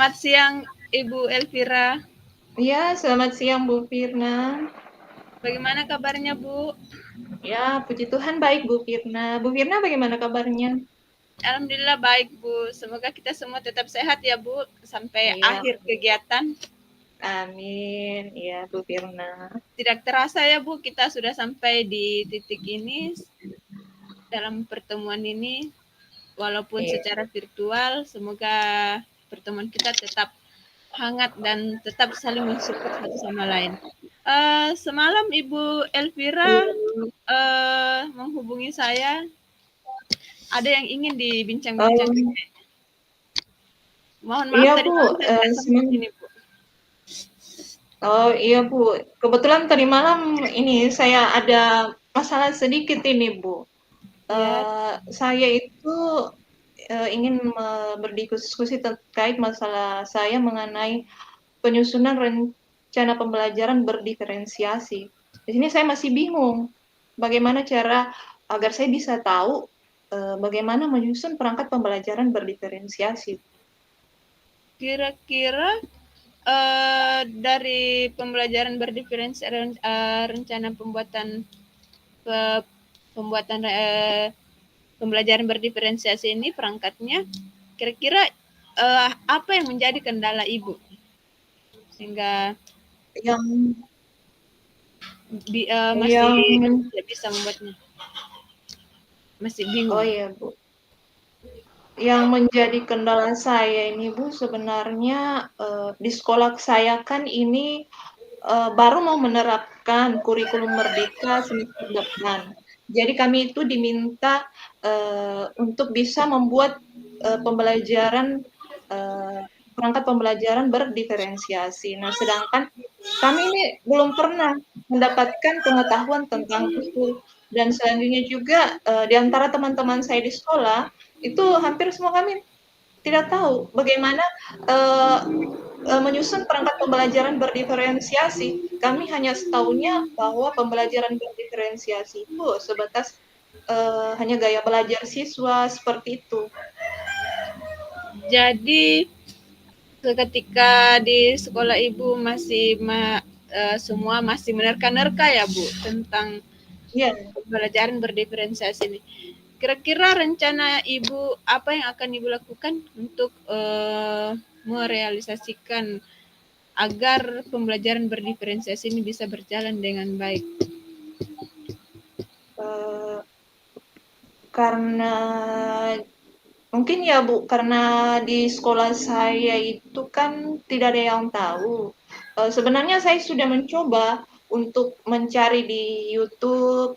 Selamat siang, Ibu Elvira. Iya, selamat siang Bu Firna. Bagaimana kabarnya, Bu? Ya, puji Tuhan baik Bu Firna. Bu Firna bagaimana kabarnya? Alhamdulillah baik, Bu. Semoga kita semua tetap sehat ya, Bu, sampai Iya, akhir kegiatan. amin. Iya, Bu Firna. Tidak terasa ya, Bu, kita sudah sampai di titik ini dalam pertemuan ini. Walaupun Iya. secara virtual, semoga pertemuan kita tetap hangat dan tetap saling mensupport satu sama lain. Semalam Ibu Elvira menghubungi saya, ada yang ingin dibincang-bincang. Um, Mohon maaf iya tadi Bu, malam saya tidak sempat semalam. ini, Bu. Oh iya Bu, kebetulan tadi malam ini saya ada masalah sedikit ini Bu. Ya, Saya itu ingin berdiskusi terkait masalah saya mengenai penyusunan rencana pembelajaran berdiferensiasi. Di sini saya masih bingung bagaimana cara agar saya bisa tahu bagaimana menyusun perangkat pembelajaran berdiferensiasi. kira-kira dari pembelajaran berdiferensiasi rencana pe- pembuatan pembelajaran berdiferensiasi ini perangkatnya, kira-kira apa yang menjadi kendala Ibu sehingga Yang masih yang tidak bisa membuatnya, masih oh bingung. iya Bu, yang menjadi kendala saya ini Bu sebenarnya di sekolah saya kan ini baru mau menerapkan kurikulum merdeka semester depan. Jadi kami itu diminta untuk bisa membuat pembelajaran uh, perangkat pembelajaran berdiferensiasi. Nah, sedangkan kami ini belum pernah mendapatkan pengetahuan tentang itu. Dan selanjutnya juga di antara teman-teman saya di sekolah itu hampir semua kami tidak tahu bagaimana uh, menyusun perangkat pembelajaran berdiferensiasi. Kami hanya setahunya bahwa pembelajaran berdiferensiasi itu sebatas hanya gaya belajar siswa seperti itu. Jadi ketika di sekolah Ibu masih semua masih menerka-nerka ya, Bu, tentang Iya, pembelajaran berdiferensiasi ini. Kira-kira rencana Ibu apa yang akan Ibu lakukan untuk merealisasikan agar pembelajaran berdiferensiasi ini bisa berjalan dengan baik? uh, karena mungkin ya Bu, karena di sekolah saya itu kan tidak ada yang tahu. Sebenarnya saya sudah mencoba untuk mencari di YouTube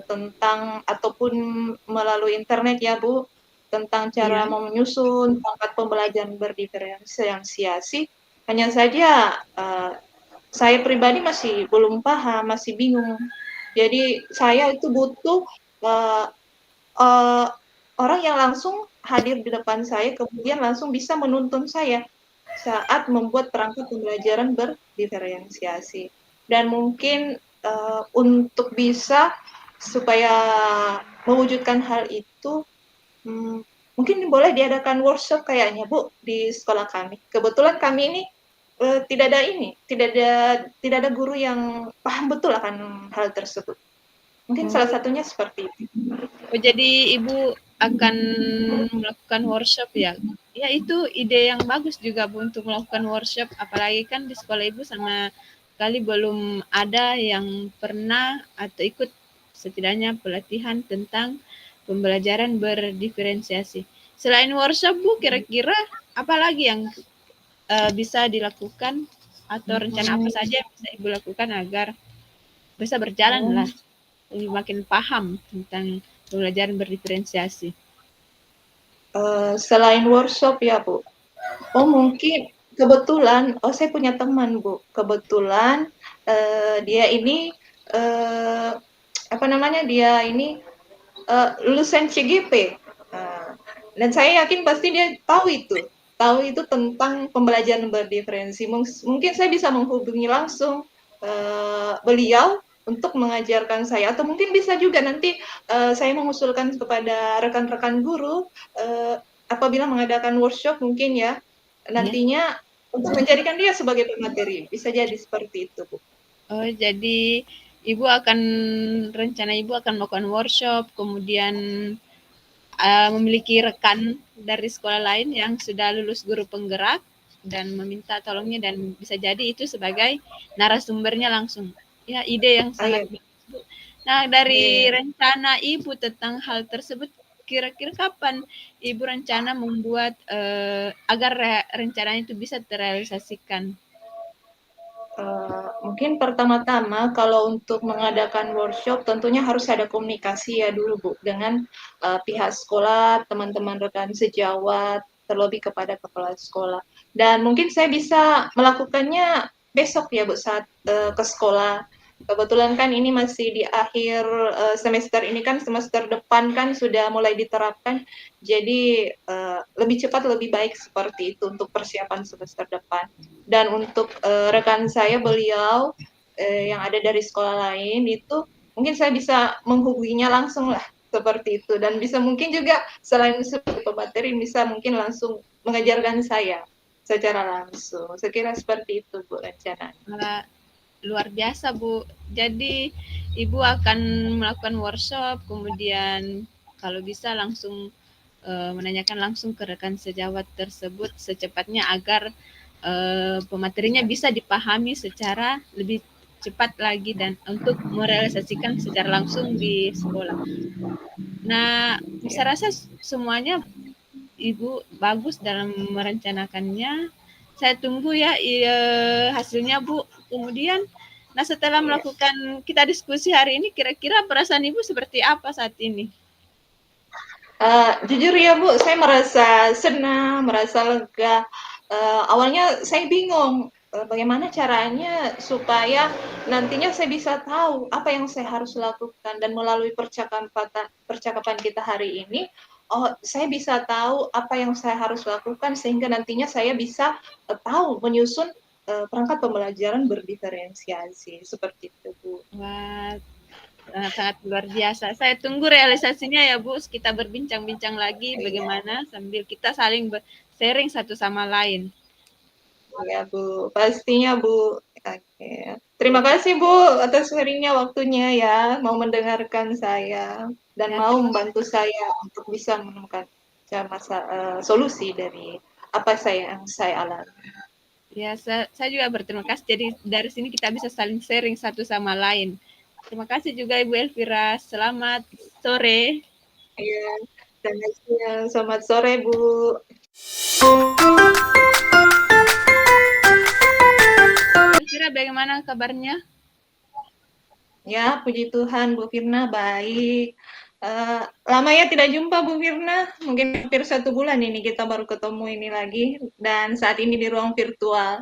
tentang ataupun melalui internet ya Bu, tentang cara Iya. menyusun pangkat pembelajaran berdiferensiasi. Hanya saja saya pribadi masih belum paham, masih bingung. Jadi saya itu butuh uh, uh, orang yang langsung hadir di depan saya, kemudian langsung bisa menuntun saya saat membuat perangkat pembelajaran berdiferensiasi. Dan mungkin untuk bisa supaya mewujudkan hal itu, mungkin boleh diadakan workshop kayaknya Bu di sekolah kami. Kebetulan kami ini tidak ada ini, tidak ada guru yang paham betul akan hal tersebut. Mungkin salah Oh, satunya seperti itu. oh, jadi Ibu akan melakukan workshop ya? Ya itu ide yang bagus juga Bu untuk melakukan workshop. Apalagi kan di sekolah Ibu sama sekali belum ada yang pernah atau ikut setidaknya pelatihan tentang pembelajaran berdiferensiasi. Selain workshop Bu, kira-kira apa lagi yang bisa dilakukan atau rencana apa Hmm, saja yang bisa Ibu lakukan agar bisa berjalan oh, lah, lebih makin paham tentang pembelajaran berdiferensiasi. selain workshop ya Bu. Oh mungkin kebetulan, oh saya punya teman Bu. Kebetulan dia ini eh, apa namanya? Dia ini lulusan CGP. Nah, dan saya yakin pasti dia tahu itu tentang pembelajaran berdiferensi. Mungkin saya bisa menghubungi langsung beliau untuk mengajarkan saya, atau mungkin bisa juga nanti saya mengusulkan kepada rekan-rekan guru apabila mengadakan workshop mungkin ya. Iya. nantinya untuk menjadikan dia sebagai pemateri. Bisa jadi seperti itu, Bu. Oh, jadi rencana Ibu akan melakukan workshop, kemudian memiliki rekan dari sekolah lain yang sudah lulus guru penggerak dan meminta tolongnya dan bisa jadi itu sebagai narasumbernya langsung. Ya, ide yang Ah, sangat iya, bagus, Bu. Nah, dari iya. rencana Ibu tentang hal tersebut, kira-kira kapan Ibu rencana membuat agar rencananya itu bisa terrealisasikan? Mungkin pertama-tama kalau untuk mengadakan workshop tentunya harus ada komunikasi ya dulu Bu dengan pihak sekolah, teman-teman rekan sejawat, terlebih kepada kepala sekolah. Dan mungkin saya bisa melakukannya besok ya Bu saat ke sekolah. Kebetulan kan ini masih di akhir semester ini kan semester depan kan sudah mulai diterapkan. Jadi lebih cepat lebih baik seperti itu untuk persiapan semester depan. Dan untuk rekan saya beliau yang ada dari sekolah lain itu mungkin saya bisa menghubunginya langsung lah seperti itu dan bisa mungkin juga selain sebagai pemateri bisa mungkin langsung mengajarkan saya secara langsung. Saya kira seperti itu Bu rencananya. Luar biasa, Bu. Jadi Ibu akan melakukan workshop, kemudian kalau bisa langsung menanyakan langsung ke rekan sejawat tersebut secepatnya agar pematerinya bisa dipahami secara lebih cepat lagi dan untuk merealisasikan secara langsung di sekolah. Nah, Ya. saya rasa semuanya Ibu bagus dalam merencanakannya. Saya tunggu ya hasilnya, Bu. Kemudian, nah setelah Ya. melakukan kita diskusi hari ini, kira-kira perasaan Ibu seperti apa saat ini? Jujur ya Bu, saya merasa senang, merasa lega. Awalnya saya bingung, bagaimana caranya supaya nantinya saya bisa tahu apa yang saya harus lakukan dan melalui percakapan kita hari ini, oh saya bisa tahu apa yang saya harus lakukan sehingga nantinya saya bisa tahu menyusun perangkat pembelajaran berdiferensiasi seperti itu Bu. Wah, sangat-sangat luar biasa. Saya tunggu realisasinya ya, Bu. Kita berbincang-bincang lagi Iya. bagaimana sambil kita saling sharing satu sama lain. Iya Bu, pastinya Bu. Oke. Terima kasih Bu atas sharingnya waktunya ya, mau mendengarkan saya dan Ya, mau terima membantu saya untuk bisa menemukan solusi dari apa yang saya alami. Ya, saya juga berterima kasih. Jadi dari sini kita bisa saling sharing satu sama lain. Terima kasih juga Ibu Elvira. Selamat sore. Iya, dan selamat sore Bu. Elvira, bagaimana kabarnya? Ya, puji Tuhan Bu Firna baik. Lama ya tidak jumpa Bu Firna, mungkin hampir 1 bulan ini kita baru ketemu ini lagi dan saat ini di ruang virtual.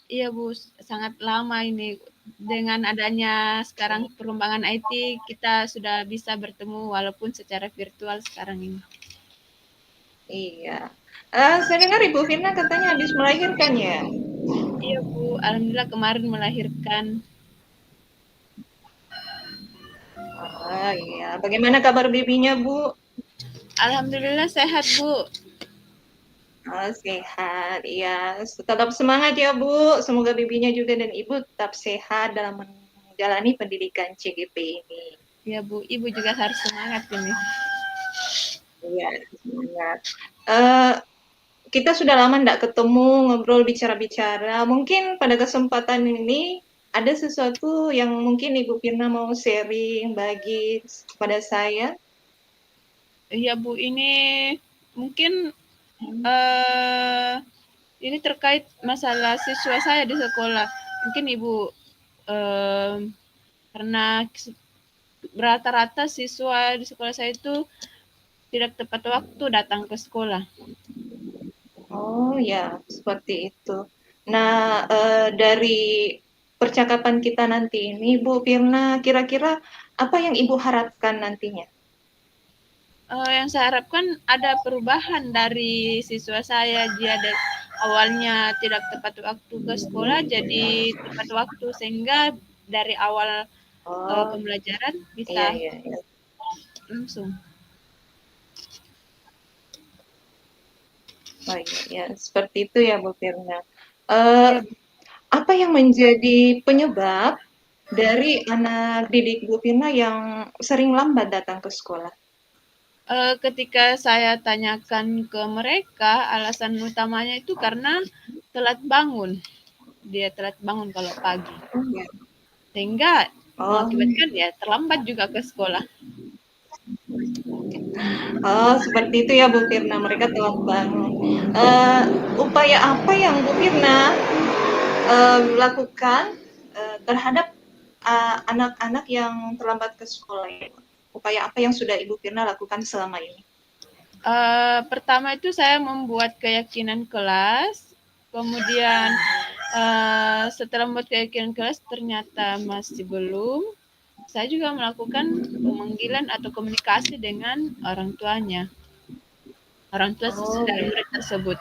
Iya Bu, sangat lama ini. Dengan adanya sekarang perkembangan IT, kita sudah bisa bertemu walaupun secara virtual sekarang ini. Iya. Saya dengar Ibu Vina katanya habis melahirkan ya? Iya Bu, Alhamdulillah kemarin melahirkan. Iya. Bagaimana kabar bibinya, Bu? Alhamdulillah sehat Bu. Sehat. Iya. Tetap semangat ya, Bu. Semoga bibinya juga dan Ibu tetap sehat dalam menjalani pendidikan CGP ini. Iya Bu, Ibu juga harus semangat ini. Iya, semangat. Eh, kita sudah lama tidak ketemu, ngobrol, bicara-bicara. Mungkin pada kesempatan ini ada sesuatu yang mungkin Ibu Firna mau sharing, bagi kepada saya. Iya Bu, ini mungkin eh ini terkait masalah siswa saya di sekolah. Mungkin Ibu eh, karena rata-rata siswa di sekolah saya itu tidak tepat waktu datang ke sekolah. Oh ya, seperti itu. Nah, dari percakapan kita nanti ini, Bu Firna, kira-kira apa yang Ibu harapkan nantinya? Yang saya harapkan ada perubahan dari siswa saya. Dia awalnya tidak tepat waktu ke sekolah, jadi tepat waktu sehingga dari awal Oh, pembelajaran bisa iya, iya, iya. langsung. Oh iya, seperti itu ya Bu Firna. Eee, Iya, apa yang menjadi penyebab dari anak didik Bu Firna yang sering lambat datang ke sekolah? ketika saya tanyakan ke mereka, alasan utamanya itu karena telat bangun. Dia telat bangun kalau pagi, Oh ya. sehingga Oh. mengakibatkan ya terlambat juga ke sekolah. Oh, seperti itu ya Bu Firna, mereka telat bangun. Upaya apa yang Bu Firna lakukan terhadap anak-anak yang terlambat ke sekolah ini? Upaya apa yang sudah Ibu Firna lakukan selama ini? Pertama itu saya membuat keyakinan kelas, kemudian setelah membuat keyakinan kelas ternyata masih belum, saya juga melakukan pemanggilan atau komunikasi dengan orang tuanya, orang tua Oh, dari ya. murid tersebut.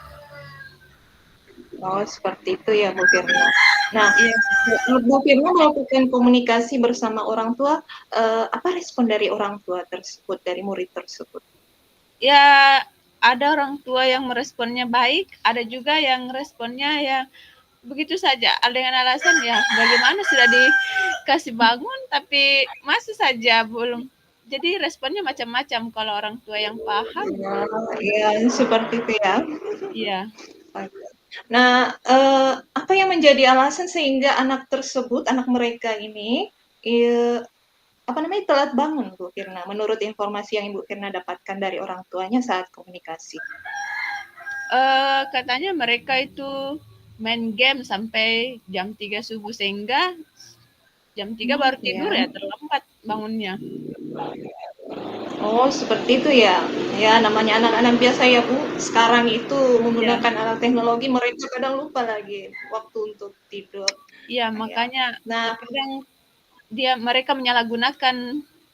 Oh, seperti itu ya Bu Firna. Nah, Iya, Bu Firma melakukan komunikasi bersama orang tua, apa respon dari orang tua tersebut, dari murid tersebut? ya ada orang tua yang meresponnya baik, ada juga yang responnya ya begitu saja. Ada dengan alasan ya bagaimana sudah dikasih bangun tapi masih saja belum. Jadi responnya macam-macam kalau orang tua yang paham. Ya, ya seperti itu ya. Iya. Nah, apa yang menjadi alasan sehingga anak tersebut, anak mereka ini, apa namanya, telat bangun, Bu Firna, menurut informasi yang Ibu Firna dapatkan dari orang tuanya saat komunikasi? Katanya mereka itu main game sampai jam 3 subuh sehingga jam 3 baru tidur Ya. ya terlambat bangunnya. Oh, seperti itu ya. Ya, namanya anak-anak biasa ya, Bu. Sekarang itu Iya. menggunakan alat teknologi, mereka kadang lupa lagi waktu untuk tidur. Iya, Ya. makanya Nah, terkadang mereka menyalahgunakan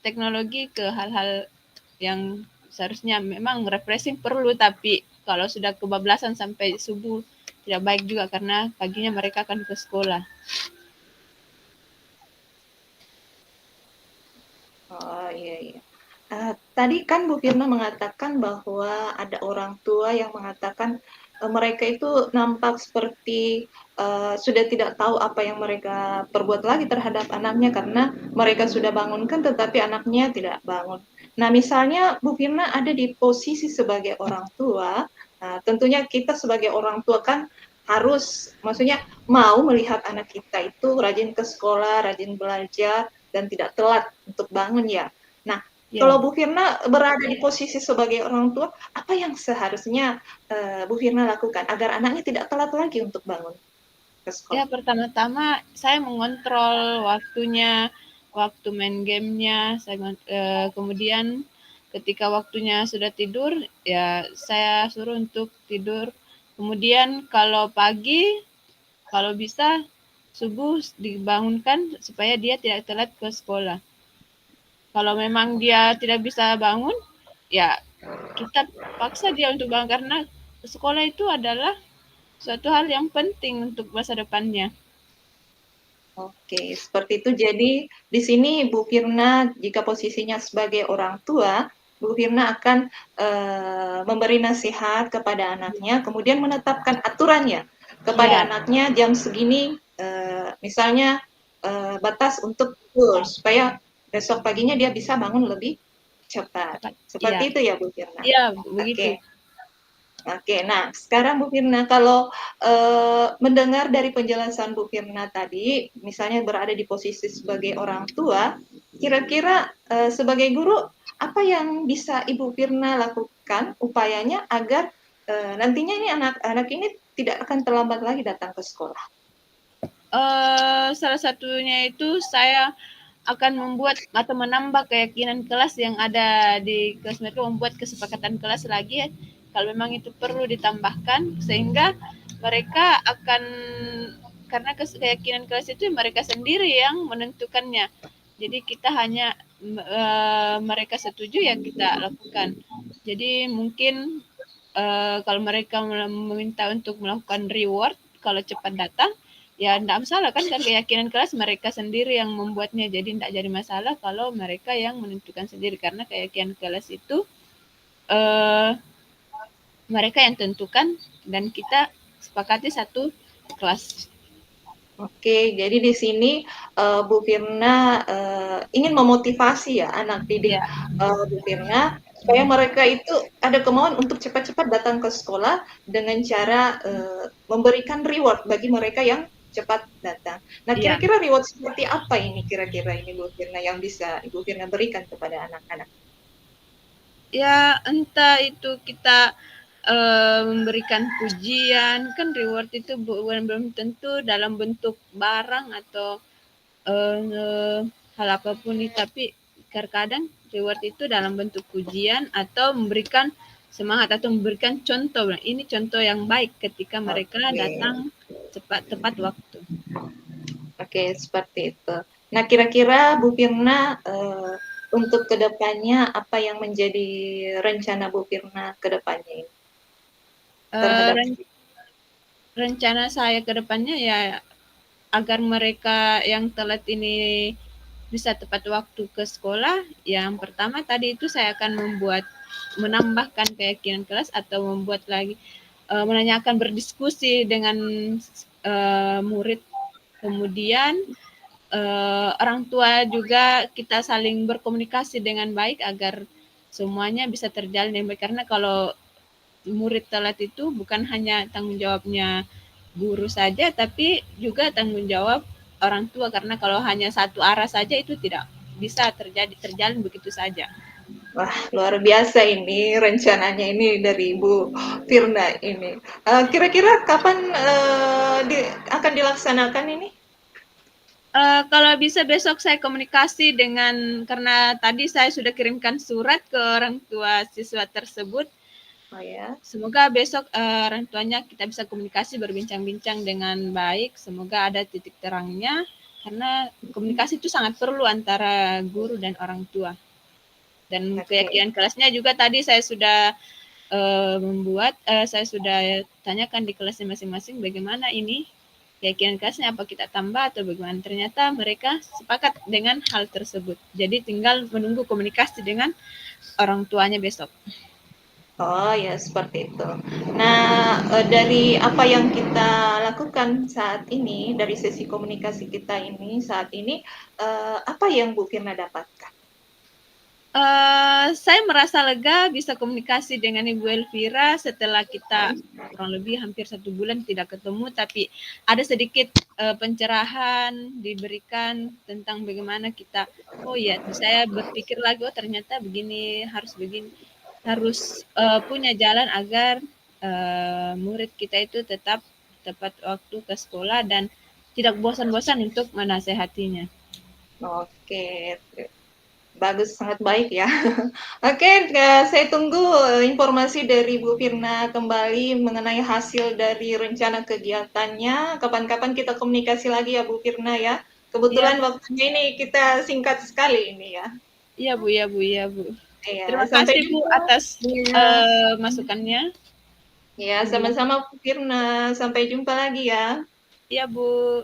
teknologi ke hal-hal yang seharusnya memang refreshing perlu, tapi kalau sudah kebablasan sampai subuh tidak baik juga karena paginya mereka akan ke sekolah. oh iya iya. Tadi kan Bu Firna mengatakan bahwa ada orang tua yang mengatakan mereka itu nampak seperti sudah tidak tahu apa yang mereka perbuat lagi terhadap anaknya karena mereka sudah bangunkan tetapi anaknya tidak bangun. Nah, misalnya Bu Firna ada di posisi sebagai orang tua, nah, tentunya kita sebagai orang tua kan harus, maksudnya mau melihat anak kita itu rajin ke sekolah, rajin belajar, dan tidak telat untuk bangun ya. Nah, Ya, kalau Bu Firna berada di posisi sebagai orang tua, apa yang seharusnya Bu Firna lakukan agar anaknya tidak telat lagi untuk bangun ke ya sekolah? pertama-tama saya mengontrol waktunya, waktu main gamenya, kemudian ketika waktunya sudah tidur, ya saya suruh untuk tidur. Kemudian kalau pagi, kalau bisa subuh dibangunkan supaya dia tidak telat ke sekolah. Kalau memang dia tidak bisa bangun, ya kita paksa dia untuk bangun karena sekolah itu adalah suatu hal yang penting untuk masa depannya. Oke, seperti itu. Jadi di sini Bu Firna jika posisinya sebagai orang tua, Bu Firna akan memberi nasihat kepada anaknya, kemudian menetapkan aturannya kepada Ya, anaknya jam segini, misalnya batas untuk tidur supaya besok paginya dia bisa bangun lebih cepat. tepat. Ya, Seperti itu ya Bu Firna. ya begitu. Oke. Oke, nah sekarang Bu Firna, kalau mendengar dari penjelasan Bu Firna tadi, misalnya berada di posisi sebagai orang tua, kira-kira sebagai guru, apa yang bisa Ibu Firna lakukan upayanya agar nantinya ini anak-anak ini tidak akan terlambat lagi datang ke sekolah? Salah satunya itu saya akan membuat atau menambah keyakinan kelas yang ada di kelas mereka, membuat kesepakatan kelas lagi ya, kalau memang itu perlu ditambahkan sehingga mereka akan, karena keyakinan kelas itu mereka sendiri yang menentukannya. Jadi kita hanya mereka setuju ya kita lakukan. Jadi mungkin kalau mereka meminta untuk melakukan reward kalau cepat datang, ya tidak masalah kan, keyakinan kelas mereka sendiri yang membuatnya, jadi tidak jadi masalah kalau mereka yang menentukan sendiri karena keyakinan kelas itu eh, mereka yang tentukan dan kita sepakati satu kelas. Oke, jadi di sini Bu Firna ingin memotivasi ya anak didik Ya, Bu Firna supaya mereka itu ada kemauan untuk cepat-cepat datang ke sekolah dengan cara memberikan reward bagi mereka yang cepat datang. Nah, ya, kira-kira reward seperti apa ini kira-kira ini Bu Firna yang bisa Ibu Firna berikan kepada anak-anak? ya entah itu kita memberikan pujian, kan reward itu bukan belum tentu dalam bentuk barang atau eh, hal apapun itu, tapi terkadang reward itu dalam bentuk pujian atau memberikan semangat atau memberikan contoh. Nah, ini contoh yang baik ketika mereka Oke, datang cepat tepat waktu. oke seperti itu. Nah, kira-kira Bu Firna untuk kedepannya apa yang menjadi rencana Bu Firna ke depannya ini Eh, terhadap rencana saya ke depannya ya agar mereka yang telat ini bisa tepat waktu ke sekolah. Yang pertama tadi itu saya akan menambahkan keyakinan kelas atau membuat lagi menanyakan berdiskusi dengan murid. Kemudian orang tua juga kita saling berkomunikasi dengan baik agar semuanya bisa terjalin dengan baik. Karena kalau murid telat itu bukan hanya tanggung jawabnya guru saja, tapi juga tanggung jawab orang tua. Karena kalau hanya satu arah saja itu tidak bisa terjalin begitu saja. wah luar biasa ini rencananya ini dari Bu Firna ini. Kira-kira kapan akan dilaksanakan ini? Kalau bisa besok saya komunikasi dengan karena tadi saya sudah kirimkan surat ke orang tua siswa tersebut. Oh ya, Semoga besok orang tuanya kita bisa komunikasi berbincang-bincang dengan baik. Semoga ada titik terangnya karena komunikasi itu sangat perlu antara guru dan orang tua. Dan oke. keyakinan kelasnya juga tadi saya sudah saya sudah tanyakan di kelasnya masing-masing bagaimana ini keyakinan kelasnya, apa kita tambah atau bagaimana. Ternyata mereka sepakat dengan hal tersebut. Jadi tinggal menunggu komunikasi dengan orang tuanya besok. Oh ya, seperti itu. Nah, dari apa yang kita lakukan saat ini, dari sesi komunikasi kita ini saat ini, apa yang Bu Firna dapatkan? Saya merasa lega bisa komunikasi dengan Ibu Elvira setelah kita kurang lebih hampir 1 bulan tidak ketemu, tapi ada sedikit pencerahan diberikan tentang bagaimana kita, oh ya, saya berpikir lagi, oh ternyata begini, harus punya jalan agar murid kita itu tetap tepat waktu ke sekolah dan tidak bosan-bosan untuk menasehatinya. Oke, bagus, sangat baik ya. Oke, saya tunggu informasi dari Bu Firna kembali mengenai hasil dari rencana kegiatannya. Kapan-kapan kita komunikasi lagi ya Bu Firna ya. Iya, Kebetulan waktunya ini kita singkat sekali ini ya. iya Bu, iya Bu, iya Bu. Iya, Terima sampai kasih Bu jumpa. atas Iya. masukannya. Ya, sama-sama Bu Firna. Sampai jumpa lagi ya. Iya Bu.